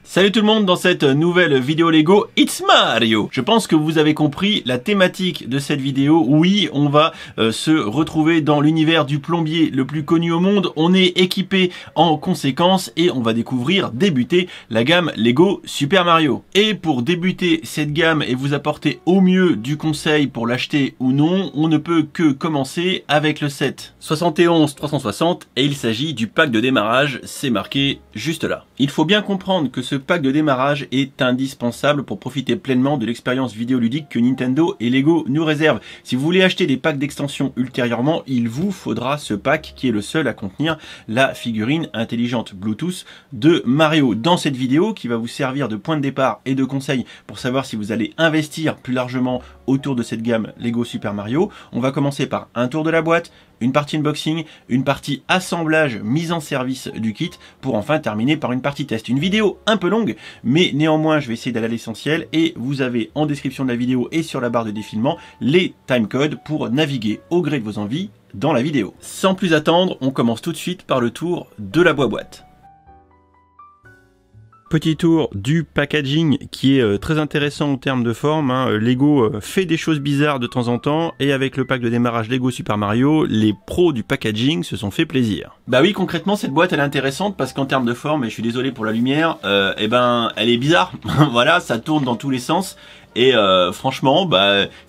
Salut tout le monde dans cette nouvelle vidéo Lego It's Mario. Je pense que vous avez compris la thématique de cette vidéo. Oui, on va se retrouver dans l'univers du plombier le plus connu au monde. On est équipé en conséquence et on va débuter la gamme Lego Super Mario. Et pour débuter cette gamme et vous apporter au mieux du conseil pour l'acheter ou non, on ne peut que commencer avec le set 71 360 et il s'agit du pack de démarrage, c'est marqué juste là. Il faut bien comprendre que ce pack de démarrage est indispensable pour profiter pleinement de l'expérience vidéoludique que Nintendo et Lego nous réservent. Si vous voulez acheter des packs d'extension ultérieurement, il vous faudra ce pack qui est le seul à contenir la figurine intelligente Bluetooth de Mario. Dans cette vidéo qui va vous servir de point de départ et de conseil pour savoir si vous allez investir plus largement autour de cette gamme Lego Super Mario, on va commencer par un tour de la boîte, une partie unboxing, une partie assemblage, mise en service du kit pour enfin terminer par une partie test. Une vidéo un peu longue, mais néanmoins je vais essayer d'aller à l'essentiel et vous avez en description de la vidéo et sur la barre de défilement les timecodes pour naviguer au gré de vos envies dans la vidéo. Sans plus attendre, on commence tout de suite par le tour de la boîte. Petit tour du packaging qui est très intéressant en termes de forme. Lego fait des choses bizarres de temps en temps et avec le pack de démarrage Lego Super Mario, les pros du packaging se sont fait plaisir. Bah oui, concrètement cette boîte elle est intéressante parce qu'en termes de forme, et je suis désolé pour la lumière, elle est bizarre. Voilà, ça tourne dans tous les sens. Et franchement,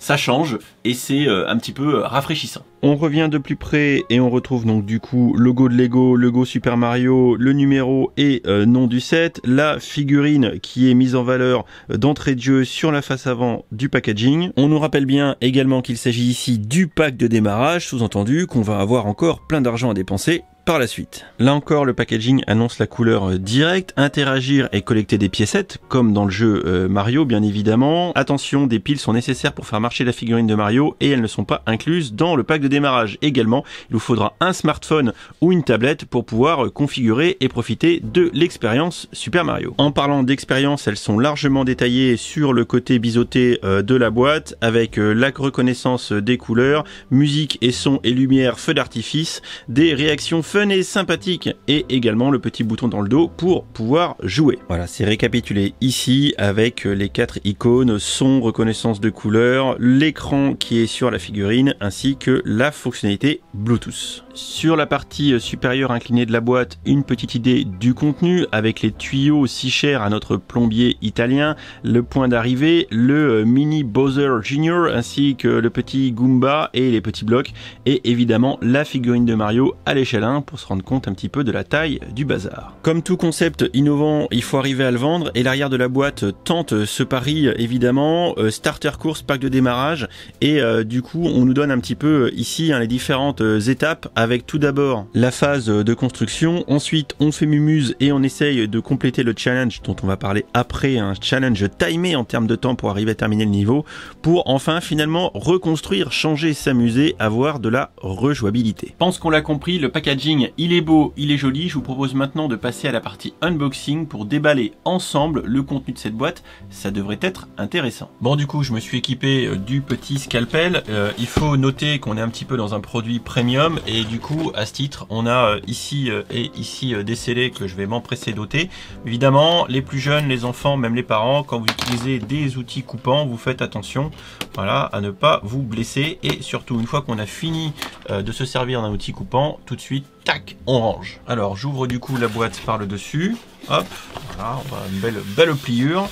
ça change et c'est un petit peu rafraîchissant. On revient de plus près et on retrouve donc du coup logo de Lego Super Mario, le numéro et nom du set, la figurine qui est mise en valeur d'entrée de jeu sur la face avant du packaging. On nous rappelle bien également qu'il s'agit ici du pack de démarrage, sous-entendu qu'on va avoir encore plein d'argent à dépenser par la suite. Là encore, le packaging annonce la couleur directe, interagir et collecter des piécettes, comme dans le jeu Mario bien évidemment. Attention, des piles sont nécessaires pour faire marcher la figurine de Mario et elles ne sont pas incluses dans le pack de démarrage. Également, il vous faudra un smartphone ou une tablette pour pouvoir configurer et profiter de l'expérience Super Mario. En parlant d'expérience, elles sont largement détaillées sur le côté biseauté de la boîte avec la reconnaissance des couleurs, musique et son et lumière, feu d'artifice, des réactions fun et sympathique et également le petit bouton dans le dos pour pouvoir jouer. Voilà, c'est récapitulé ici avec les 4 icônes, son, reconnaissance de couleurs, l'écran qui est sur la figurine ainsi que la fonctionnalité Bluetooth. Sur la partie supérieure inclinée de la boîte, une petite idée du contenu avec les tuyaux si chers à notre plombier italien, le point d'arrivée, le mini Bowser Jr ainsi que le petit Goomba et les petits blocs et évidemment la figurine de Mario à l'échelle 1 pour se rendre compte un petit peu de la taille du bazar. Comme tout concept innovant, il faut arriver à le vendre et l'arrière de la boîte tente ce pari évidemment, starter course, pack de démarrage et du coup on nous donne un petit peu ici les différentes étapes avec tout d'abord la phase de construction, ensuite on fait mumuse et on essaye de compléter le challenge dont on va parler après, un challenge timé en termes de temps pour arriver à terminer le niveau, pour enfin finalement reconstruire, changer, s'amuser, avoir de la rejouabilité. Je pense qu'on l'a compris, le packaging il est beau, il est joli. Je vous propose maintenant de passer à la partie unboxing pour déballer ensemble le contenu de cette boîte. Ça devrait être intéressant. Bon, du coup, je me suis équipé du petit scalpel. Il faut noter qu'on est un petit peu dans un produit premium et du coup, à ce titre, on a ici et ici des scellés que je vais m'empresser d'ôter. Évidemment, les plus jeunes, les enfants, même les parents, quand vous utilisez des outils coupants, vous faites attention, voilà, à ne pas vous blesser et surtout une fois qu'on a fini de se servir d'un outil coupant, tout de suite, tac, on range. Alors j'ouvre du coup la boîte par le dessus, hop, voilà, on a une belle pliure,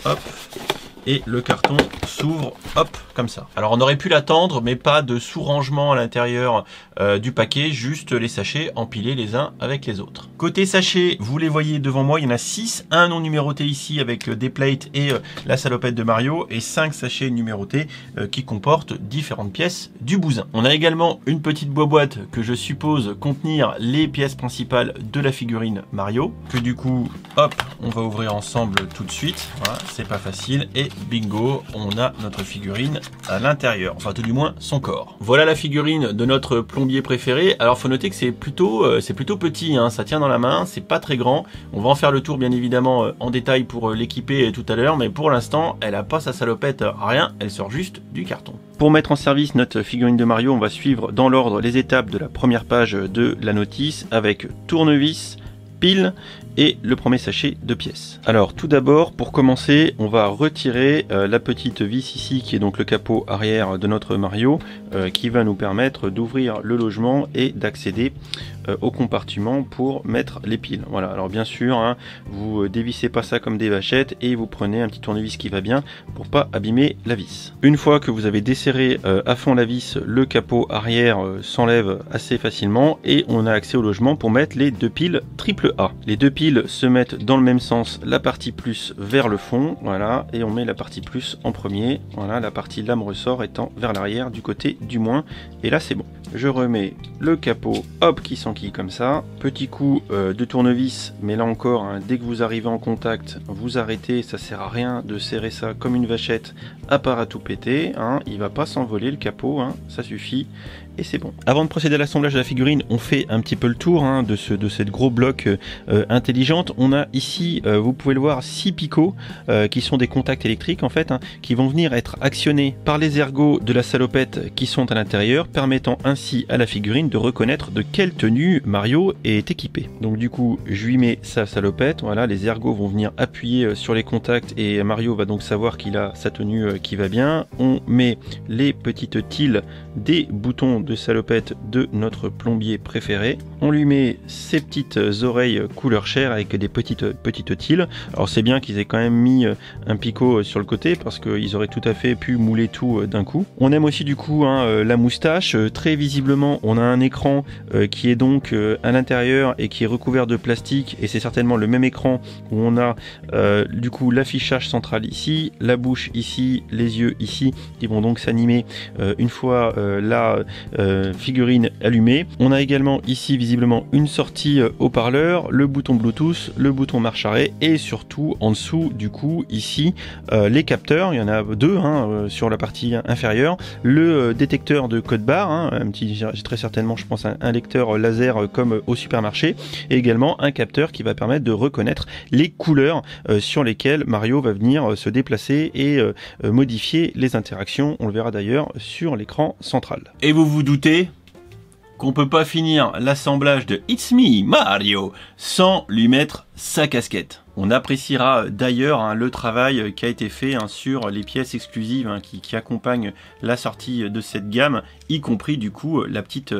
hop, et le carton s'ouvre, hop, comme ça. Alors on aurait pu l'attendre, mais pas de sous-rangement à l'intérieur du paquet, juste les sachets empilés les uns avec les autres. Côté sachets, vous les voyez devant moi, il y en a 6, un non numéroté ici avec des plates et la salopette de Mario, et 5 sachets numérotés qui comportent différentes pièces du bousin. On a également une petite boîte que je suppose contenir les pièces principales de la figurine Mario, que du coup, hop, on va ouvrir ensemble tout de suite. Voilà, c'est pas facile, et bingo, on a notre figurine à l'intérieur, enfin tout du moins son corps. Voilà la figurine de notre plombier préféré. Alors faut noter que c'est plutôt petit, ça tient dans la main, c'est pas très grand. On va en faire le tour bien évidemment en détail pour l'équiper tout à l'heure, mais pour l'instant elle a pas sa salopette, rien, elle sort juste du carton. Pour mettre en service notre figurine de Mario, on va suivre dans l'ordre les étapes de la première page de la notice avec tournevis, piles et le premier sachet de pièces. Alors tout d'abord, pour commencer, on va retirer la petite vis ici qui est donc le capot arrière de notre Mario qui va nous permettre d'ouvrir le logement et d'accéder au compartiment pour mettre les piles. Voilà, alors bien sûr, hein, vous dévissez pas ça comme des vachettes et vous prenez un petit tournevis qui va bien pour pas abîmer la vis. Une fois que vous avez desserré à fond la vis, le capot arrière s'enlève assez facilement et on a accès au logement pour mettre les deux piles AAA. Les deux piles se mettent dans le même sens, la partie plus vers le fond, voilà, et on met la partie plus en premier, voilà, la partie lame ressort étant vers l'arrière du côté du moins, et là c'est bon. Je remets le capot, hop, qui s'enquille comme ça, petit coup de tournevis, mais là encore, hein, dès que vous arrivez en contact, vous arrêtez, ça sert à rien de serrer ça comme une vachette, à part à tout péter, hein, il va pas s'envoler le capot, hein, ça suffit. Et c'est bon. Avant de procéder à l'assemblage de la figurine, on fait un petit peu le tour hein, de cette gros bloc intelligente. On a ici, vous pouvez le voir, 6 picots qui sont des contacts électriques en fait, hein, qui vont venir être actionnés par les ergots de la salopette qui sont à l'intérieur, permettant ainsi à la figurine de reconnaître de quelle tenue Mario est équipé. Donc du coup, je lui mets sa salopette, voilà, les ergots vont venir appuyer sur les contacts et Mario va donc savoir qu'il a sa tenue qui va bien. On met les petites tiles des boutons de salopette de notre plombier préféré. On lui met ses petites oreilles couleur chair avec des petites tiles. Alors c'est bien qu'ils aient quand même mis un picot sur le côté parce qu'ils auraient tout à fait pu mouler tout d'un coup. On aime aussi du coup hein, la moustache. Très visiblement on a un écran qui est donc à l'intérieur et qui est recouvert de plastique et c'est certainement le même écran où on a du coup l'affichage central ici, la bouche ici, les yeux ici qui vont donc s'animer une fois la figurine allumée. On a également ici visiblement une sortie haut-parleur, le bouton Bluetooth, le bouton marche-arrêt et surtout en dessous du coup ici les capteurs, il y en a deux hein, sur la partie inférieure, le détecteur de code barre, hein, un petit, j'ai très certainement je pense un lecteur laser comme au supermarché et également un capteur qui va permettre de reconnaître les couleurs sur lesquelles Mario va venir se déplacer et modifier les interactions, on le verra d'ailleurs sur l'écran central. Et vous doutez qu'on peut pas finir l'assemblage de It's Me Mario sans lui mettre sa casquette. On appréciera d'ailleurs hein, le travail qui a été fait hein, sur les pièces exclusives hein, qui accompagnent la sortie de cette gamme, y compris du coup la petite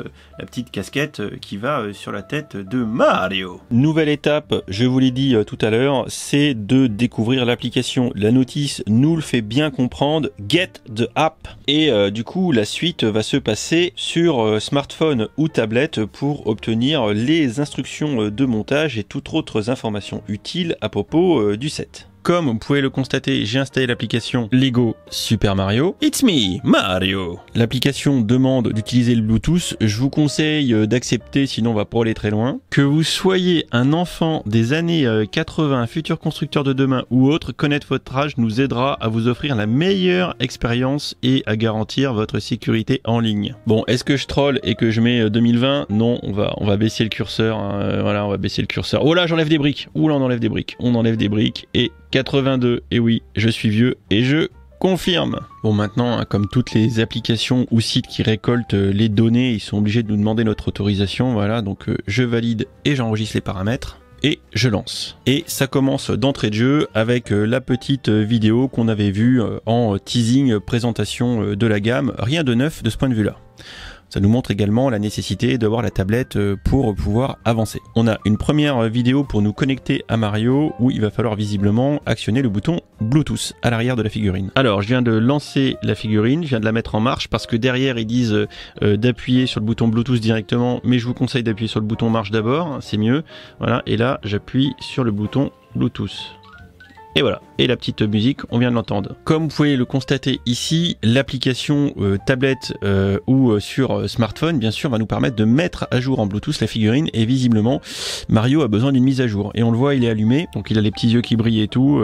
casquette qui va sur la tête de Mario. Nouvelle étape, je vous l'ai dit tout à l'heure, c'est de découvrir l'application. La notice nous le fait bien comprendre, Get the App. Et du coup la suite va se passer sur smartphone ou tablette pour obtenir les instructions de montage et toutes autres informations utiles à propos du set. Comme vous pouvez le constater, j'ai installé l'application Lego Super Mario. It's me, Mario. L'application demande d'utiliser le Bluetooth. Je vous conseille d'accepter, sinon on va pas aller très loin. Que vous soyez un enfant des années 80, futur constructeur de demain ou autre, connaître votre âge nous aidera à vous offrir la meilleure expérience et à garantir votre sécurité en ligne. Bon, est-ce que je troll et que je mets 2020? Non, on va baisser le curseur. Hein, voilà, on va baisser le curseur. Oh là, j'enlève des briques. Ouh là, on enlève des briques. On enlève des briques et 82, et oui, je suis vieux et je confirme. Bon maintenant, hein, comme toutes les applications ou sites qui récoltent les données, ils sont obligés de nous demander notre autorisation, voilà, donc je valide et j'enregistre les paramètres. Et je lance. Et ça commence d'entrée de jeu avec la petite vidéo qu'on avait vue en teasing présentation de la gamme. Rien de neuf de ce point de vue-là. Ça nous montre également la nécessité d'avoir la tablette pour pouvoir avancer. On a une première vidéo pour nous connecter à Mario où il va falloir visiblement actionner le bouton Bluetooth à l'arrière de la figurine. Alors je viens de lancer la figurine, je viens de la mettre en marche parce que derrière ils disent d'appuyer sur le bouton Bluetooth directement, mais je vous conseille d'appuyer sur le bouton marche d'abord, c'est mieux. Voilà, et là j'appuie sur le bouton Bluetooth. Et voilà, et la petite musique, on vient de l'entendre. Comme vous pouvez le constater ici, l'application tablette ou sur smartphone, bien sûr, va nous permettre de mettre à jour en Bluetooth la figurine. Et visiblement, Mario a besoin d'une mise à jour. Et on le voit, il est allumé, donc il a les petits yeux qui brillent et tout,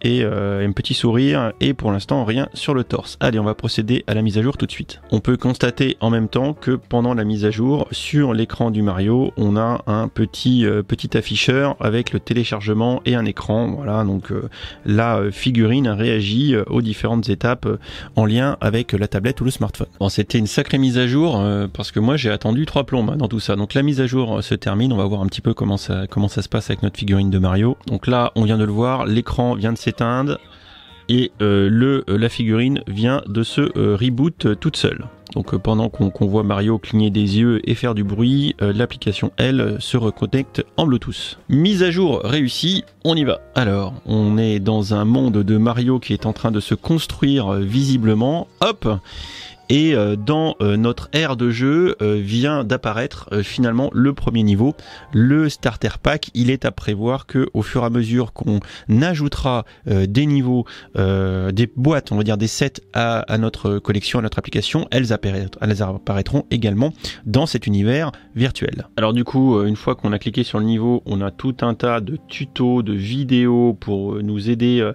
et un petit sourire, et pour l'instant, rien sur le torse. Allez, on va procéder à la mise à jour tout de suite. On peut constater en même temps que pendant la mise à jour, sur l'écran du Mario, on a un petit afficheur avec le téléchargement et un écran, voilà, donc la figurine réagit aux différentes étapes en lien avec la tablette ou le smartphone. Bon, c'était une sacrée mise à jour parce que moi j'ai attendu 3 plombes dans tout ça. Donc la mise à jour se termine, on va voir un petit peu comment ça se passe avec notre figurine de Mario. Donc là, on vient de le voir, l'écran vient de s'éteindre et la figurine vient de se reboot toute seule. Donc pendant qu'on voit Mario cligner des yeux et faire du bruit, l'application elle se reconnecte en Bluetooth. Mise à jour réussie, on y va. Alors, on est dans un monde de Mario qui est en train de se construire visiblement. Hop! Et dans notre aire de jeu vient d'apparaître finalement le premier niveau, le starter pack. Il est à prévoir que au fur et à mesure qu'on ajoutera des niveaux, des boîtes, on va dire des sets à notre collection, à notre application, elles apparaîtront également dans cet univers virtuel. Alors du coup, une fois qu'on a cliqué sur le niveau, on a tout un tas de tutos, de vidéos pour nous aider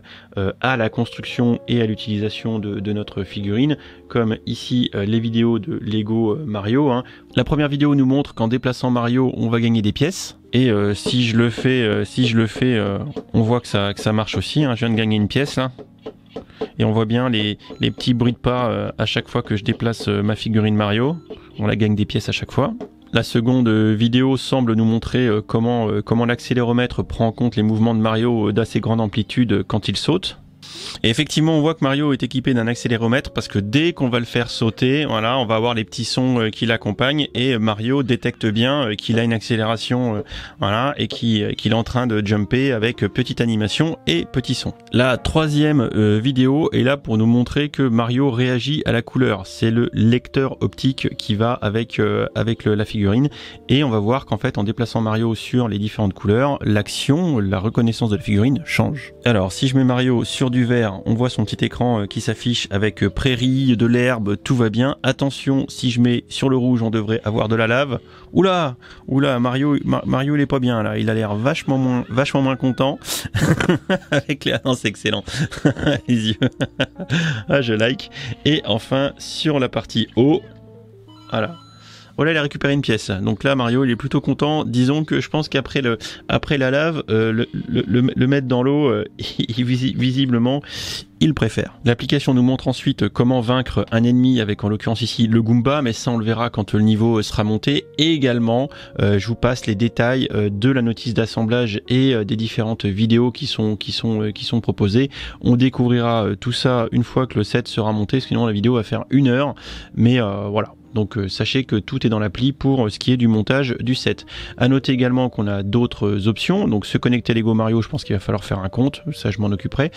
à la construction et à l'utilisation de notre figurine, comme ici les vidéos de Lego Mario. La première vidéo nous montre qu'en déplaçant Mario, on va gagner des pièces. Et si je le fais, on voit que ça marche aussi. Je viens de gagner une pièce là. Et on voit bien les petits bruits de pas à chaque fois que je déplace ma figurine Mario. On la gagne des pièces à chaque fois. La seconde vidéo semble nous montrer comment l'accéléromètre prend en compte les mouvements de Mario d'assez grande amplitude quand il saute. Et effectivement, on voit que Mario est équipé d'un accéléromètre parce que dès qu'on va le faire sauter, voilà, on va avoir les petits sons qui l'accompagnent et Mario détecte bien qu'il a une accélération, voilà, et qu'il est en train de jumper avec petite animation et petit son. La troisième vidéo est là pour nous montrer que Mario réagit à la couleur. C'est le lecteur optique qui va avec la figurine et on va voir qu'en fait, en déplaçant Mario sur les différentes couleurs, l'action, la reconnaissance de la figurine change. Alors, si je mets Mario sur du vert, on voit son petit écran qui s'affiche avec prairie, de l'herbe, tout va bien. Attention, si je mets sur le rouge, on devrait avoir de la lave. Oula, Mario il est pas bien là. Il a l'air vachement moins content. Avec les... non, c'est excellent. Les yeux. Ah, je like. Et enfin, sur la partie haut, voilà. Voilà, il a récupéré une pièce. Donc là, Mario, il est plutôt content. Disons que je pense qu'après la lave, le mettre dans l'eau, visiblement, il préfère. L'application nous montre ensuite comment vaincre un ennemi avec, en l'occurrence ici, le Goomba, mais ça, on le verra quand le niveau sera monté. Et également, je vous passe les détails de la notice d'assemblage et des différentes vidéos qui sont proposées. On découvrira tout ça une fois que le set sera monté, sinon la vidéo va faire 1 heure. Mais voilà. Donc sachez que tout est dans l'appli pour ce qui est du montage du set. À noter également qu'on a d'autres options. Donc se connecter à Lego Mario, je pense qu'il va falloir faire un compte. Ça, je m'en occuperai.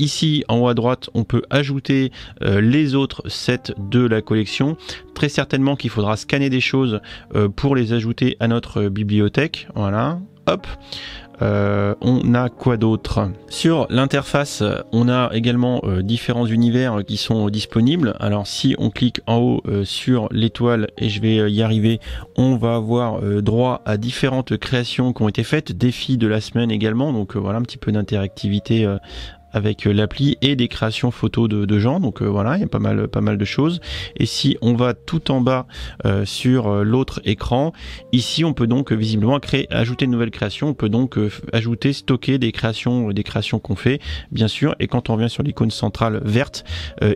Ici, en haut à droite, on peut ajouter les autres sets de la collection. Très certainement qu'il faudra scanner des choses pour les ajouter à notre bibliothèque. Voilà. Hop. On a quoi d'autre? Sur l'interface, on a également différents univers qui sont disponibles. Alors si on clique en haut sur l'étoile, et je vais y arriver, on va avoir droit à différentes créations qui ont été faites, défis de la semaine également, donc voilà un petit peu d'interactivité avec l'appli et des créations photos de gens. Donc voilà, il y a pas mal de choses. Et si on va tout en bas sur l'autre écran, ici on peut donc visiblement ajouter une nouvelle création. On peut donc ajouter, stocker des créations qu'on fait, bien sûr. Et quand on revient sur l'icône centrale verte,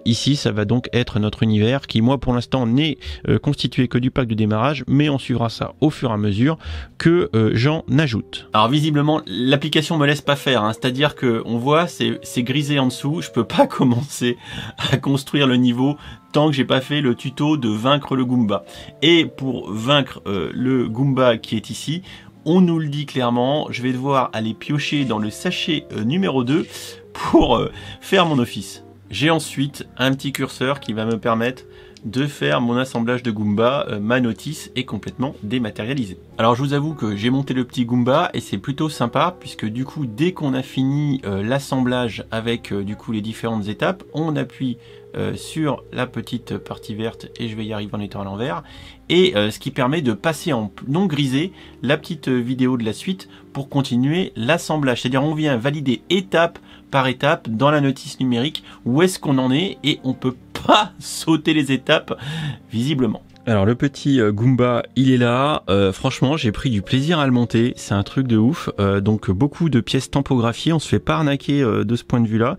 ici ça va donc être notre univers qui, moi pour l'instant, n'est constitué que du pack de démarrage, mais on suivra ça au fur et à mesure que j'en ajoute. Alors visiblement l'application me laisse pas faire, c'est-à-dire que on voit c'est grisé en dessous, je peux pas commencer à construire le niveau tant que j'ai pas fait le tuto de vaincre le Goomba. Et pour vaincre le Goomba qui est ici, on nous le dit clairement, je vais devoir aller piocher dans le sachet numéro 2 pour faire mon office. J'ai ensuite un petit curseur qui va me permettre de faire mon assemblage de Goomba. Ma notice est complètement dématérialisée. Alors je vous avoue que j'ai monté le petit Goomba et c'est plutôt sympa puisque du coup dès qu'on a fini l'assemblage avec du coup les différentes étapes, on appuie sur la petite partie verte et je vais y arriver en étant à l'envers, et ce qui permet de passer en non grisé la petite vidéo de la suite pour continuer l'assemblage. C'est-à-dire on vient valider étape par étape dans la notice numérique où est-ce qu'on en est, et on peut pas sauter les étapes visiblement. Alors le petit Goomba, il est là. Franchement, j'ai pris du plaisir à le monter. C'est un truc de ouf. Donc beaucoup de pièces tampographiées. On se fait pas arnaquer de ce point de vue-là.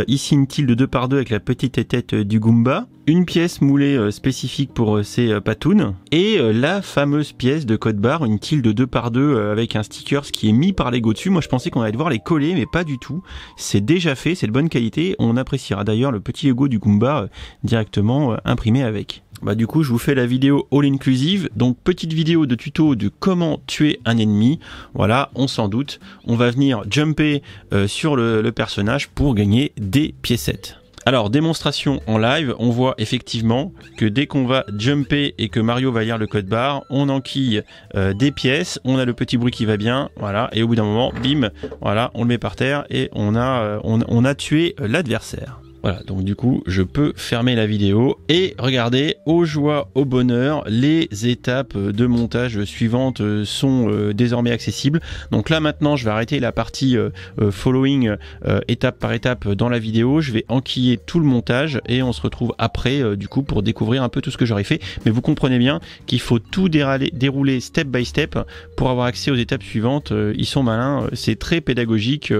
Ici une tilde 2x2 avec la petite tête du Goomba. Une pièce moulée spécifique pour ces patounes. Et la fameuse pièce de code barre, une tilde 2x2 avec un sticker qui est mis par Lego dessus. Moi je pensais qu'on allait devoir les coller, mais pas du tout. C'est déjà fait, c'est de bonne qualité. On appréciera d'ailleurs le petit Lego du Goomba directement imprimé avec. Bah du coup je vous fais la vidéo all inclusive, donc petite vidéo de tuto de comment tuer un ennemi. Voilà, on s'en doute, on va venir jumper sur le personnage pour gagner des piécettes. Alors démonstration en live, on voit effectivement que dès qu'on va jumper et que Mario va lire le code barre, on enquille des pièces, on a le petit bruit qui va bien, voilà, et au bout d'un moment, bim, voilà, on le met par terre et on a tué l'adversaire. Voilà, donc du coup, je peux fermer la vidéo et regardez, aux joies, au bonheur, les étapes de montage suivantes sont désormais accessibles. Donc là maintenant, je vais arrêter la partie following étape par étape dans la vidéo. Je vais enquiller tout le montage et on se retrouve après du coup pour découvrir un peu tout ce que j'aurais fait. Mais vous comprenez bien qu'il faut tout dérouler step by step pour avoir accès aux étapes suivantes. Ils sont malins, c'est très pédagogique,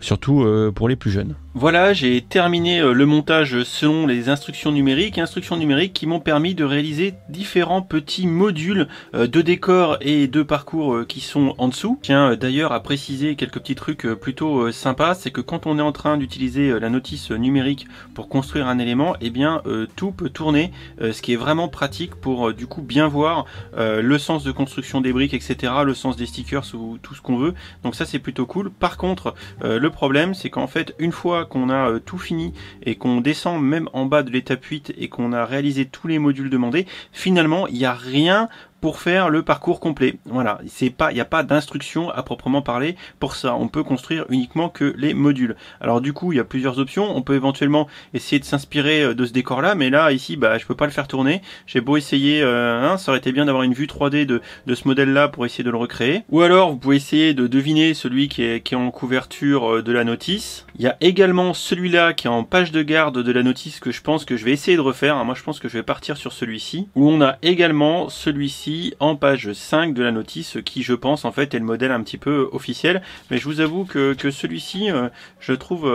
surtout pour les plus jeunes. Voilà, j'ai terminé le montage selon les instructions numériques qui m'ont permis de réaliser différents petits modules de décor et de parcours qui sont en dessous. Je tiens d'ailleurs à préciser quelques petits trucs plutôt sympas, c'est que quand on est en train d'utiliser la notice numérique pour construire un élément, eh bien tout peut tourner, ce qui est vraiment pratique pour du coup bien voir le sens de construction des briques, etc., le sens des stickers ou tout ce qu'on veut. Donc ça c'est plutôt cool. Par contre, le problème c'est qu'en fait une fois qu'on a tout fini et qu'on descend même en bas de l'étape 8 et qu'on a réalisé tous les modules demandés, finalement il n'y a rien pour faire le parcours complet. Voilà, il n'y a pas d'instruction à proprement parler pour ça. On peut construire uniquement que les modules. Alors du coup, il y a plusieurs options. On peut éventuellement essayer de s'inspirer de ce décor-là, mais là, ici, bah, je peux pas le faire tourner. J'ai beau essayer, ça aurait été bien d'avoir une vue 3D de ce modèle-là pour essayer de le recréer. Ou alors, vous pouvez essayer de deviner celui qui est en couverture de la notice. Il y a également celui-là qui est en page de garde de la notice que je pense que je vais essayer de refaire. Moi, je pense que je vais partir sur celui-ci. Où on a également celui-ci en page 5 de la notice qui je pense en fait est le modèle un petit peu officiel, mais je vous avoue que celui-ci je trouve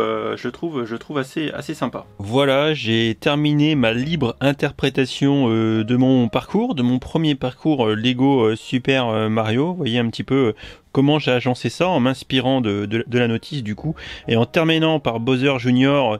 assez sympa. Voilà, j'ai terminé ma libre interprétation de mon parcours, de mon premier parcours Lego Super Mario. Vous voyez un petit peu comment j'ai agencé ça en m'inspirant de la notice du coup et en terminant par Bowser Junior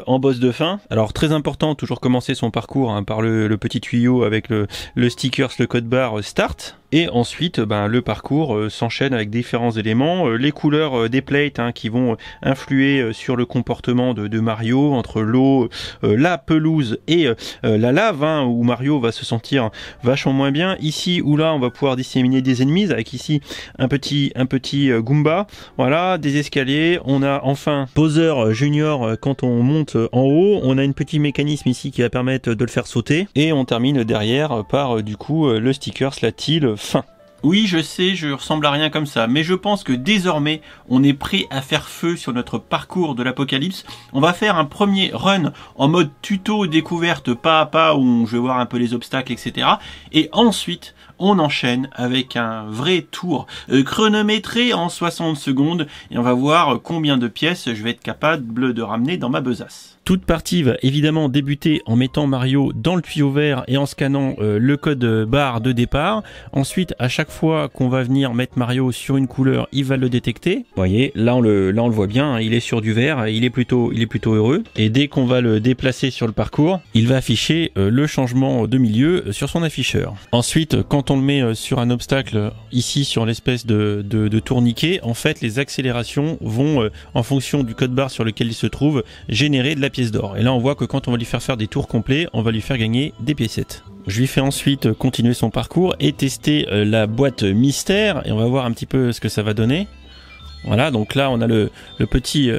en boss de fin. Alors très important, toujours commencer son parcours par le petit tuyau avec le stickers, le code barre start. Et ensuite, le parcours s'enchaîne avec différents éléments, les couleurs des plates qui vont influer sur le comportement de Mario, entre l'eau, la pelouse et la lave, où Mario va se sentir vachement moins bien. Ici ou là, on va pouvoir disséminer des ennemis avec ici un petit Goomba. Voilà, des escaliers. On a enfin Bowser Junior quand on monte en haut. On a un petit mécanisme ici qui va permettre de le faire sauter. Et on termine derrière par du coup le stickers, la tile. Fin. Oui, je sais, je ressemble à rien comme ça, mais je pense que désormais, on est prêt à faire feu sur notre parcours de l'apocalypse. On va faire un premier run en mode tuto découverte pas à pas, où je vais voir un peu les obstacles, etc. Et ensuite, on enchaîne avec un vrai tour chronométré en 60 secondes, et on va voir combien de pièces je vais être capable de ramener dans ma besace. Toute partie va évidemment débuter en mettant Mario dans le tuyau vert et en scannant le code barre de départ. Ensuite, à chaque fois qu'on va venir mettre Mario sur une couleur, il va le détecter. Vous voyez, là on le voit bien, il est sur du vert, il est plutôt heureux. Et dès qu'on va le déplacer sur le parcours, il va afficher le changement de milieu sur son afficheur. Ensuite, quand on le met sur un obstacle, ici sur l'espèce de tourniquet, en fait les accélérations vont, en fonction du code barre sur lequel il se trouve, générer de la pièce d'or. Et là on voit que quand on va lui faire des tours complets, on va lui faire gagner des piécettes. Je lui fais ensuite continuer son parcours et tester la boîte mystère et on va voir un petit peu ce que ça va donner. Voilà, donc là on a le petit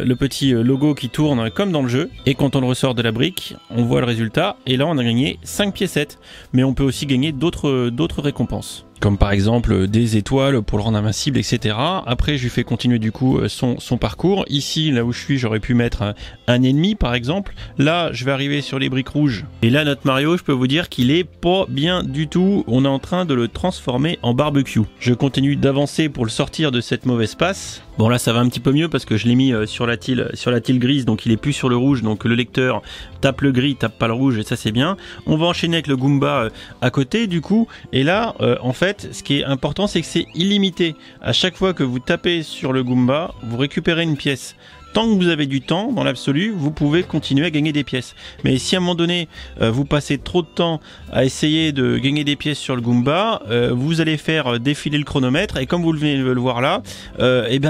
logo qui tourne comme dans le jeu, et quand on le ressort de la brique, on voit le résultat, et là on a gagné 5 piécettes, mais on peut aussi gagner d'autres récompenses. comme par exemple des étoiles pour le rendre invincible, etc. Après, je lui fais continuer du coup son parcours. Ici, là où je suis, j'aurais pu mettre un ennemi par exemple. Là, je vais arriver sur les briques rouges. Et là, notre Mario, je peux vous dire qu'il est pas bien du tout. On est en train de le transformer en barbecue. Je continue d'avancer pour le sortir de cette mauvaise passe. Bon, là, ça va un petit peu mieux parce que je l'ai mis sur la tile grise, donc il est plus sur le rouge. Donc le lecteur tape le gris, tape pas le rouge, et ça c'est bien. On va enchaîner avec le Goomba à côté du coup. Et là, en fait, ce qui est important, c'est que c'est illimité. À chaque fois que vous tapez sur le Goomba, vous récupérez une pièce. Tant que vous avez du temps, dans l'absolu, vous pouvez continuer à gagner des pièces. Mais si à un moment donné, vous passez trop de temps à essayer de gagner des pièces sur le Goomba, vous allez faire défiler le chronomètre, et comme vous venez de le voir là, c'est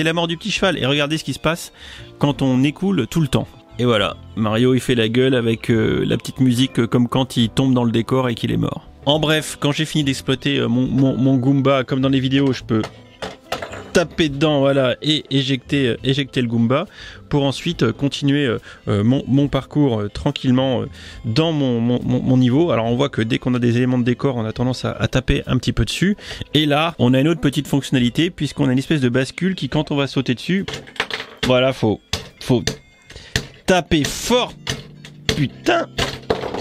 la mort du petit cheval. Et regardez ce qui se passe quand on écoule tout le temps. Et voilà, Mario il fait la gueule avec la petite musique comme quand il tombe dans le décor et qu'il est mort. En bref, quand j'ai fini d'exploiter mon Goomba, comme dans les vidéos, je peux taper dedans, voilà, et éjecter le Goomba pour ensuite continuer mon parcours tranquillement dans mon niveau. Alors on voit que dès qu'on a des éléments de décor, on a tendance à taper un petit peu dessus. Et là, on a une autre petite fonctionnalité puisqu'on a une espèce de bascule qui, quand on va sauter dessus, voilà, faut taper fort. Putain.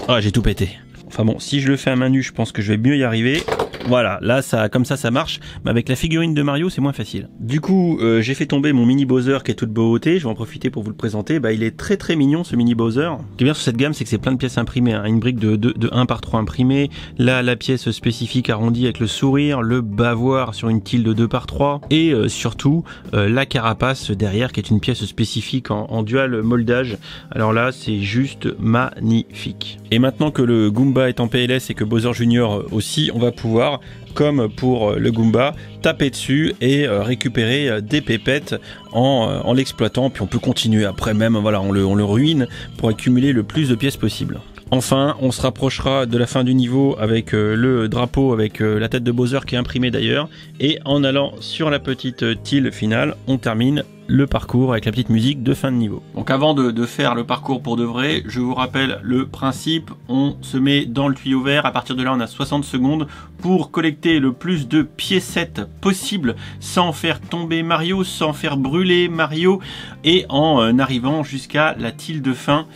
Ah, j'ai tout pété. Enfin bon, si je le fais à main nue, je pense que je vais mieux y arriver. Voilà, là, comme ça marche. Mais avec la figurine de Mario, c'est moins facile. Du coup, j'ai fait tomber mon mini Bowser qui est toute beauté. Je vais en profiter pour vous le présenter. Bah, il est très très mignon, ce mini Bowser. Ce qui est bien sur cette gamme, c'est que c'est plein de pièces imprimées. Hein. Une brique de 1 par 3 imprimée. Là, la pièce spécifique arrondie avec le sourire. Le bavoir sur une tile de 2 par 3. Et surtout, la carapace derrière, qui est une pièce spécifique en dual moldage. Alors là, c'est juste magnifique. Et maintenant que le Goomba est en PLS et que Bowser Junior aussi, on va pouvoir, comme pour le Goomba, taper dessus et récupérer des pépettes en l'exploitant. Puis on peut continuer après même, voilà, on le ruine pour accumuler le plus de pièces possible. Enfin, on se rapprochera de la fin du niveau avec le drapeau, avec la tête de Bowser qui est imprimée d'ailleurs. Et en allant sur la petite tile finale, on termine le parcours avec la petite musique de fin de niveau. Donc avant de faire le parcours pour de vrai, je vous rappelle le principe. On se met dans le tuyau vert. À partir de là, on a 60 secondes pour collecter le plus de piécettes possible sans faire tomber Mario, sans faire brûler Mario, et en arrivant jusqu'à la tile de fin.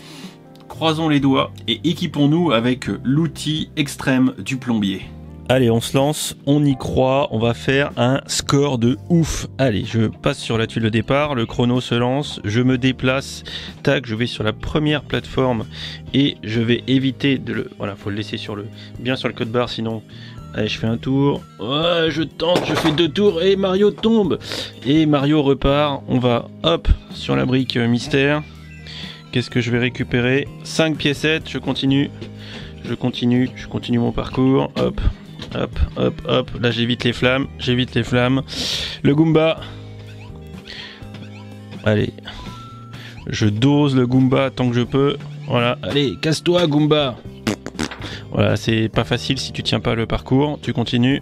Croisons les doigts et équipons-nous avec l'outil extrême du plombier. Allez, on se lance, on y croit, on va faire un score de ouf. Allez, je passe sur la tuile de départ, le chrono se lance, je me déplace, tac, je vais sur la première plateforme et je vais éviter de le... Voilà, faut le laisser bien sur le code barre, sinon... Allez, je fais un tour, ouais, je tente, je fais 2 tours et Mario tombe. Et Mario repart, on va, hop, sur la brique mystère. Qu'est-ce que je vais récupérer? 5 piécettes, je continue mon parcours, hop. Hop, hop, hop, là j'évite les flammes, Le Goomba. Allez. Je dose le Goomba tant que je peux. Voilà, allez, casse-toi Goomba. Voilà, c'est pas facile si tu tiens pas le parcours. Tu continues.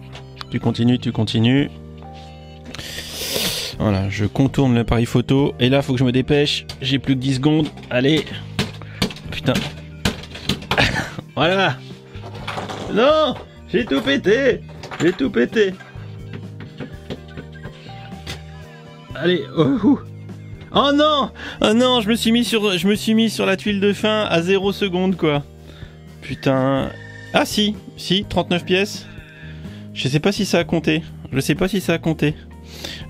Voilà, je contourne l'appareil photo. Et là, faut que je me dépêche. J'ai plus que 10 secondes. Allez. Putain. Voilà. Non! J'ai tout pété. Allez, oh non! Oh non, je me suis mis sur la tuile de fin à 0 secondes quoi. Putain. Ah si, 39 pièces. Je sais pas si ça a compté.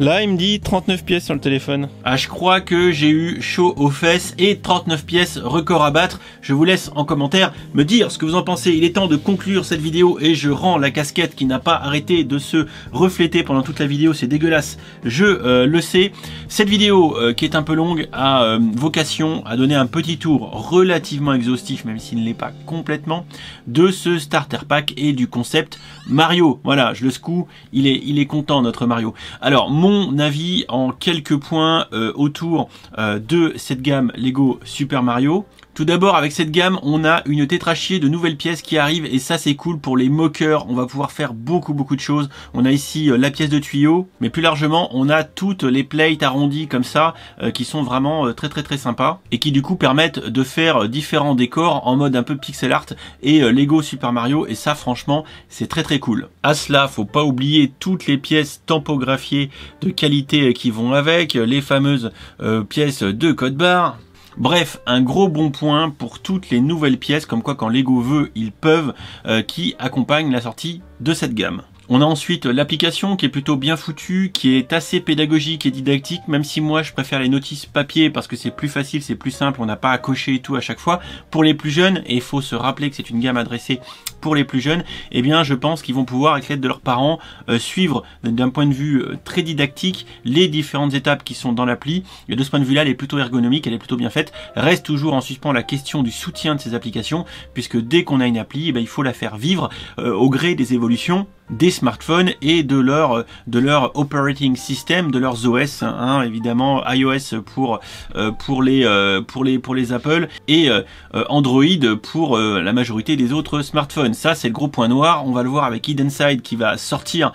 Là, il me dit 39 pièces sur le téléphone. Ah, je crois que j'ai eu chaud aux fesses et 39 pièces, record à battre. Je vous laisse en commentaire me dire ce que vous en pensez. Il est temps de conclure cette vidéo et je rends la casquette qui n'a pas arrêté de se refléter pendant toute la vidéo. C'est dégueulasse, je le sais. Cette vidéo qui est un peu longue a vocation à donner un petit tour relativement exhaustif, même s'il ne l'est pas complètement, de ce starter pack et du concept Mario. Voilà, je le secoue, il est content notre Mario. Alors, mon avis en quelques points autour de cette gamme Lego Super Mario. Tout d'abord, avec cette gamme, on a une tétrachier de nouvelles pièces qui arrivent et ça c'est cool pour les moqueurs. On va pouvoir faire beaucoup de choses. On a ici la pièce de tuyau, mais plus largement, on a toutes les plates arrondies comme ça qui sont vraiment très sympas et qui du coup permettent de faire différents décors en mode un peu pixel art et Lego Super Mario et ça franchement, c'est très cool. À cela, faut pas oublier toutes les pièces tampographiées de qualité qui vont avec, les fameuses pièces de code barre. Bref, un gros bon point pour toutes les nouvelles pièces, comme quoi quand Lego veut, ils peuvent, qui accompagnent la sortie de cette gamme. On a ensuite l'application qui est plutôt bien foutue, qui est assez pédagogique et didactique, même si moi je préfère les notices papier parce que c'est plus facile, c'est plus simple, on n'a pas à cocher et tout à chaque fois. Pour les plus jeunes, et il faut se rappeler que c'est une gamme adressée pour les plus jeunes, eh bien je pense qu'ils vont pouvoir, avec l'aide de leurs parents, suivre d'un point de vue très didactique les différentes étapes qui sont dans l'appli. Et de ce point de vue-là, elle est plutôt ergonomique, elle est plutôt bien faite. Reste toujours en suspens la question du soutien de ces applications, puisque dès qu'on a une appli, eh bien, il faut la faire vivre au gré des évolutions des smartphones et de leur operating system, de leurs OS, hein, évidemment iOS pour les Apple et Android pour la majorité des autres smartphones. Ça c'est le gros point noir. On va le voir avec Hidden-Side qui va sortir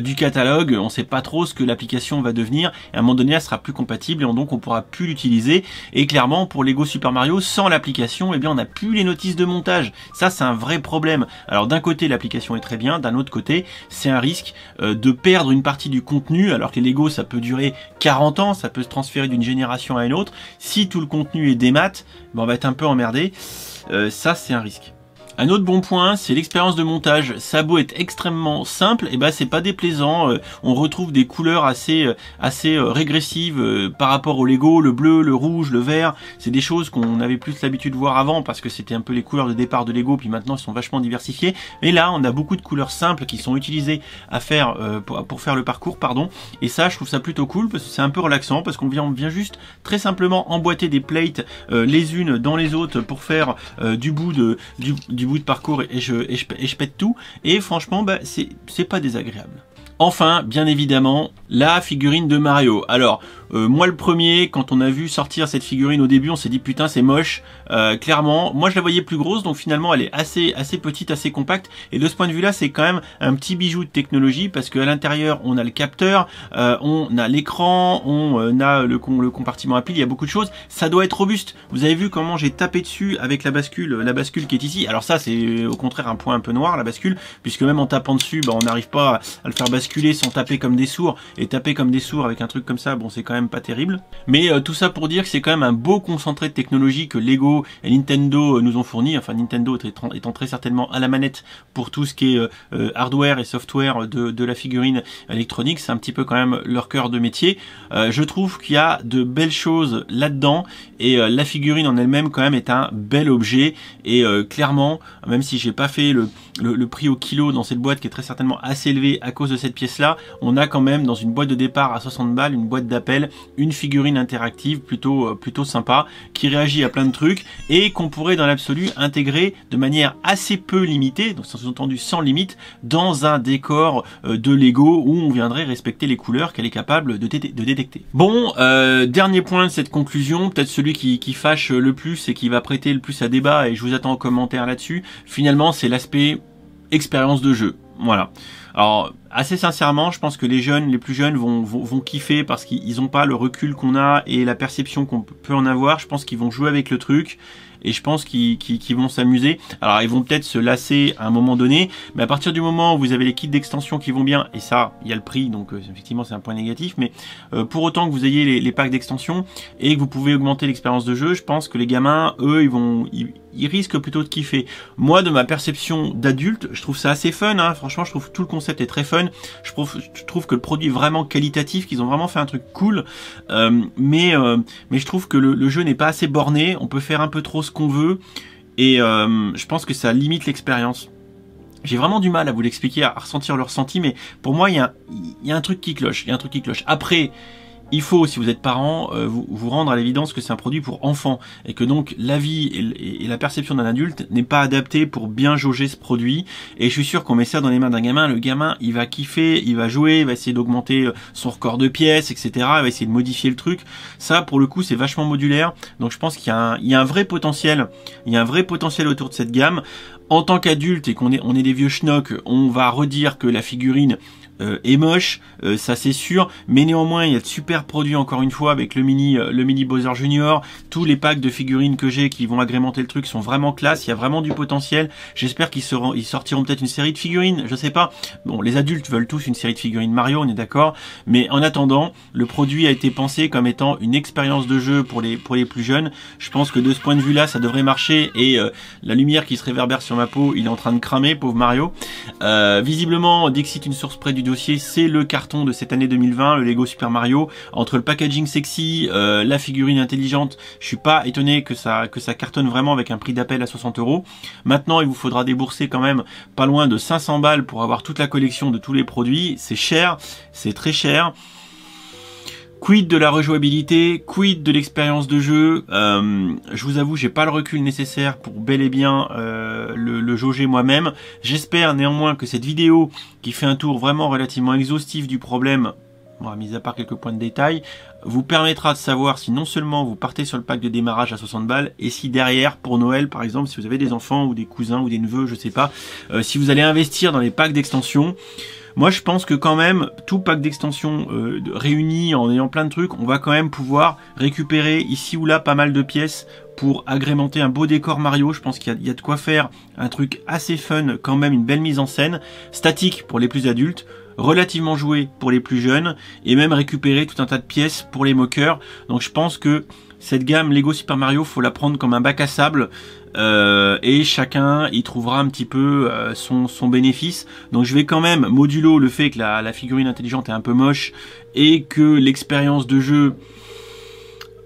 du catalogue. On sait pas trop ce que l'application va devenir. Et à un moment donné, elle sera plus compatible et donc on pourra plus l'utiliser. Et clairement pour Lego Super Mario, sans l'application, eh bien on n'a plus les notices de montage. Ça c'est un vrai problème. Alors d'un côté l'application est très bien, d'un autre côté c'est un risque de perdre une partie du contenu, alors que les Lego ça peut durer 40 ans, ça peut se transférer d'une génération à une autre. Si tout le contenu est démat, ben on va être un peu emmerdé. Ça c'est un risque. Un autre bon point, c'est l'expérience de montage. Ça a beau être extrêmement simple, et ben c'est pas déplaisant. On retrouve des couleurs assez régressives par rapport au Lego, le bleu, le rouge, le vert. C'est des choses qu'on avait plus l'habitude de voir avant parce que c'était un peu les couleurs de départ de Lego, puis maintenant ils sont vachement diversifiés. Mais là, on a beaucoup de couleurs simples qui sont utilisées à faire pour faire le parcours, pardon. Et ça, je trouve ça plutôt cool parce que c'est un peu relaxant parce qu'on vient juste très simplement emboîter des plates les unes dans les autres pour faire du bout de parcours et je pète tout et franchement bah, c'est pas désagréable. Enfin, bien évidemment, la figurine de Mario. Alors, moi le premier, quand on a vu sortir cette figurine au début, on s'est dit putain c'est moche. Clairement, moi je la voyais plus grosse, donc finalement elle est assez petite, assez compacte. Et de ce point de vue-là, c'est quand même un petit bijou de technologie parce qu'à l'intérieur, on a le capteur, on a l'écran, on a le compartiment à pile. Il y a beaucoup de choses. Ça doit être robuste. Vous avez vu comment j'ai tapé dessus avec la bascule qui est ici. Alors ça, c'est au contraire un point un peu noir, la bascule, puisque même en tapant dessus, bah, on n'arrive pas à le faire basculer sans taper comme des sourds, et taper comme des sourds avec un truc comme ça, bon c'est quand même pas terrible. Mais tout ça pour dire que c'est quand même un beau concentré de technologie que Lego et Nintendo nous ont fourni, enfin Nintendo étant très certainement à la manette pour tout ce qui est hardware et software de la figurine électronique, c'est un petit peu quand même leur cœur de métier. Je trouve qu'il y a de belles choses là-dedans, et la figurine en elle-même quand même est un bel objet, et clairement, même si j'ai pas fait le prix au kilo dans cette boîte qui est très certainement assez élevé à cause de cette pièce là, on a quand même dans une boîte de départ à 60 balles, une boîte d'appel, une figurine interactive plutôt sympa, qui réagit à plein de trucs et qu'on pourrait dans l'absolu intégrer de manière assez peu limitée, donc sous-entendu sans limite, dans un décor de Lego où on viendrait respecter les couleurs qu'elle est capable de détecter. Bon, dernier point de cette conclusion, peut-être celui qui fâche le plus et qui va prêter le plus à débat, et je vous attends en commentaire là-dessus, finalement c'est l'aspect expérience de jeu. Voilà. Alors, assez sincèrement, je pense que les plus jeunes vont kiffer parce qu'ils n'ont pas le recul qu'on a et la perception qu'on peut en avoir. Je pense qu'ils vont jouer avec le truc et je pense qu'ils vont s'amuser. Alors, ils vont peut-être se lasser à un moment donné, mais à partir du moment où vous avez les kits d'extension qui vont bien, et ça, il y a le prix, donc effectivement, c'est un point négatif, mais pour autant que vous ayez les packs d'extension et que vous pouvez augmenter l'expérience de jeu, je pense que les gamins, eux, ils risquent plutôt de kiffer. Moi, de ma perception d'adulte, je trouve ça assez fun, hein. Franchement, je trouve que tout le concept est très fun. Je trouve que le produit est vraiment qualitatif, qu'ils ont vraiment fait un truc cool, mais je trouve que le jeu n'est pas assez borné, on peut faire un peu trop ce qu'on veut, et je pense que ça limite l'expérience. J'ai vraiment du mal à vous l'expliquer, à ressentir le ressenti, mais pour moi, il y a un truc qui cloche. Après, il faut, si vous êtes parent, vous rendre à l'évidence que c'est un produit pour enfants et que donc l'avis et la perception d'un adulte n'est pas adapté pour bien jauger ce produit. Et je suis sûr qu'on met ça dans les mains d'un gamin, le gamin il va kiffer, il va jouer, il va essayer d'augmenter son record de pièces, etc. Il va essayer de modifier le truc. Ça, pour le coup, c'est vachement modulaire. Donc je pense qu'il y a un vrai potentiel. Il y a un vrai potentiel autour de cette gamme. En tant qu'adulte et qu'on est des vieux schnocks, on va redire que la figurine est moche, ça c'est sûr, mais néanmoins il y a de super produits encore une fois avec le mini Bowser Junior, tous les packs de figurines que j'ai qui vont agrémenter le truc sont vraiment classe, il y a vraiment du potentiel. J'espère qu'ils sortiront peut-être une série de figurines, je sais pas. Bon, les adultes veulent tous une série de figurines Mario, on est d'accord, mais en attendant, le produit a été pensé comme étant une expérience de jeu pour les plus jeunes. Je pense que de ce point de vue-là, ça devrait marcher et la lumière qui se réverbère sur ma peau, il est en train de cramer, pauvre Mario. Visiblement, Dixit, une source près du dossier, c'est le carton de cette année 2020, le Lego Super Mario. Entre le packaging sexy, la figurine intelligente, je suis pas étonné que ça cartonne vraiment avec un prix d'appel à 60 €. Maintenant, il vous faudra débourser quand même pas loin de 500 balles pour avoir toute la collection de tous les produits. C'est cher, c'est très cher. Quid de la rejouabilité, quid de l'expérience de jeu. Je vous avoue, j'ai pas le recul nécessaire pour bel et bien le jauger moi-même. J'espère néanmoins que cette vidéo, qui fait un tour vraiment relativement exhaustif du problème, bon, mis à part quelques points de détail, vous permettra de savoir si non seulement vous partez sur le pack de démarrage à 60 balles, et si derrière, pour Noël par exemple, si vous avez des enfants ou des cousins ou des neveux, je sais pas, si vous allez investir dans les packs d'extension. Moi, je pense que quand même, tout pack d'extension réuni en ayant plein de trucs, on va quand même pouvoir récupérer ici ou là pas mal de pièces pour agrémenter un beau décor Mario. Je pense qu'il y a de quoi faire un truc assez fun, quand même une belle mise en scène, statique pour les plus adultes, relativement joué pour les plus jeunes, et même récupérer tout un tas de pièces pour les moqueurs. Donc je pense que cette gamme Lego Super Mario, faut la prendre comme un bac à sable. Et chacun y trouvera un petit peu son bénéfice. Donc je vais quand même modulo le fait que la figurine intelligente est un peu moche et que l'expérience de jeu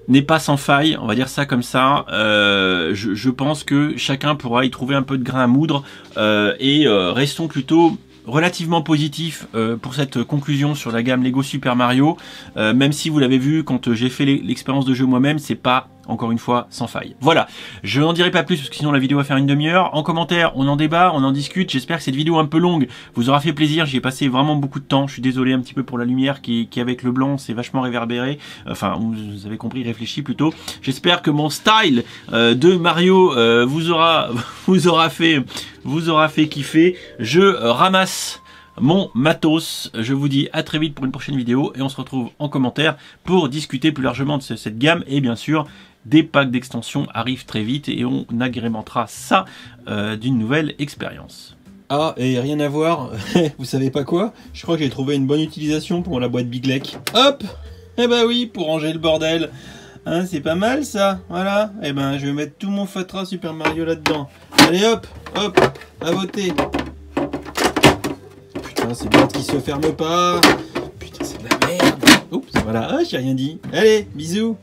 n'est pas sans faille, on va dire ça comme ça. Je pense que chacun pourra y trouver un peu de grain à moudre et restons plutôt relativement positif pour cette conclusion sur la gamme Lego Super Mario, même si vous l'avez vu quand j'ai fait l'expérience de jeu moi-même, c'est pas encore une fois sans faille. Voilà, je n'en dirai pas plus parce que sinon la vidéo va faire une demi-heure. En commentaire, on en débat, on en discute. J'espère que cette vidéo un peu longue vous aura fait plaisir. J'y ai passé vraiment beaucoup de temps. Je suis désolé un petit peu pour la lumière qui avec le blanc, c'est vachement réverbéré. Enfin, vous avez compris, réfléchi plutôt. J'espère que mon style de Mario vous aura fait kiffer. Je ramasse mon matos. Je vous dis à très vite pour une prochaine vidéo et on se retrouve en commentaire pour discuter plus largement de cette gamme et bien sûr des packs d'extension arrivent très vite et on agrémentera ça d'une nouvelle expérience. Ah, et rien à voir, vous savez pas quoi? Je crois que j'ai trouvé une bonne utilisation pour la boîte Biglec. Hop! Eh ben oui, pour ranger le bordel. Hein, c'est pas mal ça, voilà. Eh ben je vais mettre tout mon fatras Super Mario là-dedans. Allez hop, hop, à voter. Putain, c'est boîte qui se ferme pas. Putain, c'est de la merde. Oups, voilà, ah, j'ai rien dit. Allez, bisous.